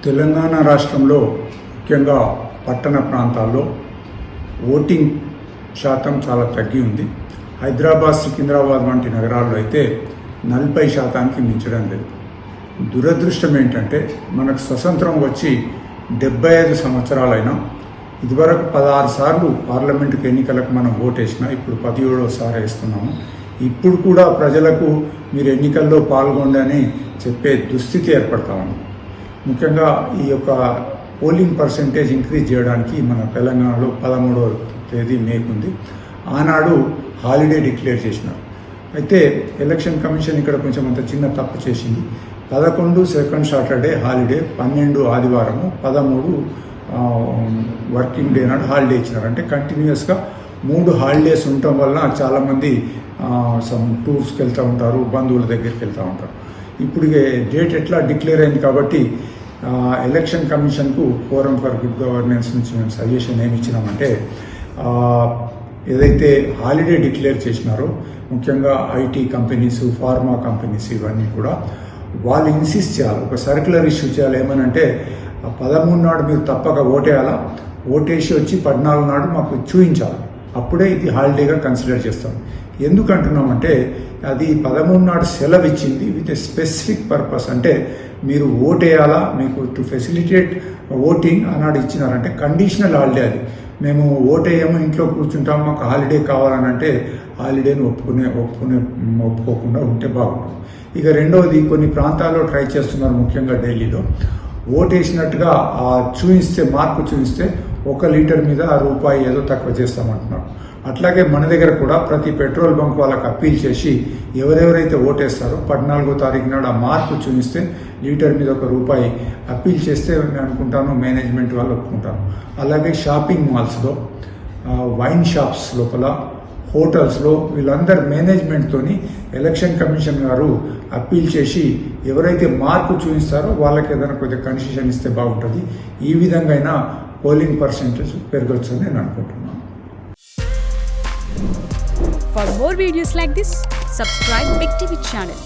తెలంగాణ రాష్ట్రంలో ముఖ్యంగా పట్టణ ప్రాంతాల్లో ఓటింగ్ శాతం చాలా తగ్గి ఉంది. హైదరాబాద్, సికింద్రాబాద్ వంటి నగరాల్లో అయితే 40% మించడం లేదు. దురదృష్టం ఏంటంటే మనకు స్వతంత్రం వచ్చి 75 సంవత్సరాలైనా ఇదివరకు 16 సార్లు పార్లమెంటుకి ఎన్నికలకు మనం ఓటేసినా ఇప్పుడు 17వసారి వేస్తున్నాము. ఇప్పుడు కూడా ప్రజలకు మీరు ఎన్నికల్లో పాల్గొండని చెప్పే దుస్థితి ఏర్పడతా ఉంది. ముఖ్యంగా ఈ యొక్క పోలింగ్ పర్సెంటేజ్ ఇంక్రీజ్ చేయడానికి మన తెలంగాణలో 13వ తేదీ మేకుంది. ఆనాడు హాలిడే డిక్లేర్ చేసినారు. అయితే ఎలక్షన్ కమిషన్ ఇక్కడ కొంచెం అంత చిన్న తప్పు చేసింది. 11 సెకండ్ సాటర్డే హాలిడే, 12 ఆదివారము, 13 వర్కింగ్ డే నాడు హాలిడే ఇచ్చినారు. అంటే కంటిన్యూస్గా 3 హాలిడేస్ ఉండటం వల్ల చాలామంది సమ్ టూర్స్కి వెళ్తూ ఉంటారు, బంధువుల దగ్గరికి వెళ్తూ ఉంటారు. ఇప్పుడు డేట్ ఎట్లా డిక్లేర్ అయింది కాబట్టి ఎలక్షన్ కమిషన్కు ఫోరం ఫర్ గుడ్ గవర్నెన్స్ నుంచి మేము సజెషన్ ఏమి ఇచ్చినామంటే, ఏదైతే హాలిడే డిక్లేర్ చేసినారో ముఖ్యంగా ఐటీ కంపెనీస్, ఫార్మా కంపెనీస్ ఇవన్నీ కూడా వాళ్ళు ఇన్సిస్ట్ చేయాలి, ఒక సర్క్యులర్ ఇష్యూ చేయాలి. ఏమనంటే 13 నాడు మీరు తప్పక ఓటేయాలా, ఓటేసి వచ్చి 14 నాడు మాకు చూపించాలి, అప్పుడే ఇది హాలిడేగా కన్సిడర్ చేస్తాం. ఎందుకంటున్నామంటే అది 13 నాడు సెలవు ఇచ్చింది విత్ ఏ స్పెసిఫిక్ పర్పస్. అంటే మీరు ఓటేయాలా, మీకు టు ఫెసిలిటేట్ ఓటింగ్ అన్నాడు ఇచ్చినారంటే కండిషనల్ హాలిడే. అది మేము ఓటేయము, ఇంట్లో కూర్చుంటాము, మాకు హాలిడే కావాలని అంటే హాలిడేని ఒప్పుకోకుండా ఉంటే బాగుంటుంది. ఇక రెండవది, కొన్ని ప్రాంతాల్లో ట్రై చేస్తున్నారు, ముఖ్యంగా ఢిల్లీలో ఓటేసినట్టుగా చూపిస్తే, మార్పు చూపిస్తే 1 లీటర్ మీద రూపాయి ఏదో తక్కువ చేస్తామంటున్నారు. అట్లాగే మన దగ్గర కూడా ప్రతి పెట్రోల్ బంక్ వాళ్ళకి అప్పీల్ చేసి ఎవరెవరైతే ఓటేస్తారో 14వ తారీఖు నాడు ఆ మార్పు చూపిస్తే లీటర్ మీద ₹1 అప్పీల్ చేస్తే నేను అనుకుంటాను మేనేజ్మెంట్ వాళ్ళు ఒప్పుకుంటాను. అలాగే షాపింగ్ మాల్స్లో, వైన్ షాప్స్ లోపల, హోటల్స్లో వీళ్ళందరూ మేనేజ్మెంట్తోని ఎలక్షన్ కమిషన్ గారు అప్పీల్ చేసి ఎవరైతే మార్పు చూపిస్తారో వాళ్ళకి ఏదైనా కొద్దిగా కన్సెషన్ ఇస్తే బాగుంటుంది. ఈ విధంగా అయినా పోలింగ్ పర్సెంటేజ్ పెరగచ్చు అని నేను అనుకుంటున్నాను. For more videos like this, subscribe Big TV channel.